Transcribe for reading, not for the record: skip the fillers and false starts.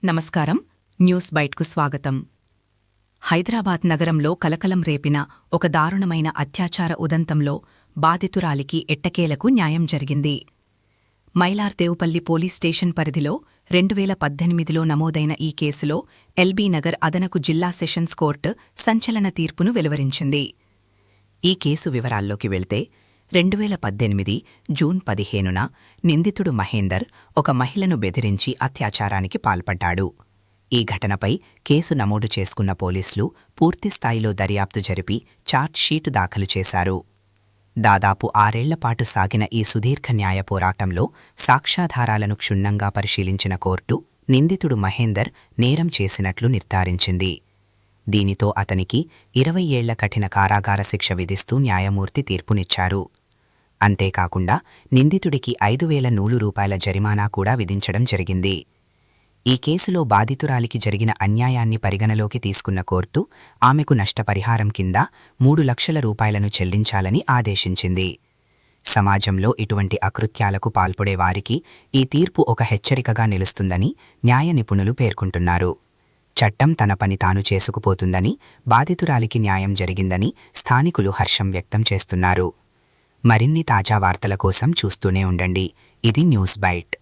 నమస్కారం. న్యూస్ బైట్కు స్వాగతం. హైదరాబాద్ నగరంలో కలకలం రేపిన ఒక దారుణమైన అత్యాచార ఉదంతంలో బాధితురాలికి ఎట్టకేలకు న్యాయం జరిగింది. మైలార్ దేవుపల్లి పోలీస్ స్టేషన్ పరిధిలో 2018లో నమోదైన ఈ కేసులో ఎల్బీ నగర్ అదనపు జిల్లా సెషన్స్ కోర్టు సంచలన తీర్పును వెలువరించింది. ఈ కేసు వివరాల్లోకి వెళ్తే 2018 జూన్ 15న నిందితుడు మహేందర్ ఒక మహిళను బెదిరించి అత్యాచారానికి పాల్పడ్డాడు. ఈ ఘటనపై కేసు నమోదు చేసుకున్న పోలీసులు పూర్తిస్థాయిలో దర్యాప్తు జరిపి ఛార్జ్షీటు దాఖలు చేశారు. దాదాపు 6 ఏళ్లపాటు సాగిన ఈ సుదీర్ఘ న్యాయ పోరాటంలో సాక్ష్యాధారాలను క్షుణ్ణంగా పరిశీలించిన కోర్టు నిందితుడు మహేందర్ నేరం చేసినట్లు నిర్ధారించింది. దీనితో అతనికి 20 ఏళ్ల కఠిన కారాగార శిక్ష విధిస్తూ న్యాయమూర్తి తీర్పునిచ్చారు. అంతేకాకుండా నిందితుడికి 5,100 రూపాయల జరిమానా కూడా విధించడం జరిగింది. ఈ కేసులో బాధితురాలికి జరిగిన అన్యాయాన్ని పరిగణలోకి తీసుకున్న కోర్టు ఆమెకు నష్టపరిహారం కింద 3 లక్షల రూపాయలను చెల్లించాలని ఆదేశించింది. సమాజంలో ఇటువంటి అకృత్యాలకు పాల్పడే వారికి ఈ తీర్పు ఒక హెచ్చరికగా నిలుస్తుందని న్యాయ నిపుణులు పేర్కొంటున్నారు. చట్టం తన పని తాను చేసుకుపోతుందని, బాధితురాలికి న్యాయం జరిగిందని స్థానికులు హర్షం వ్యక్తం చేస్తున్నారు. మరిన్ని తాజా వార్తల కోసం చూస్తూనే ఉండండి. ఇది న్యూస్ బైట్.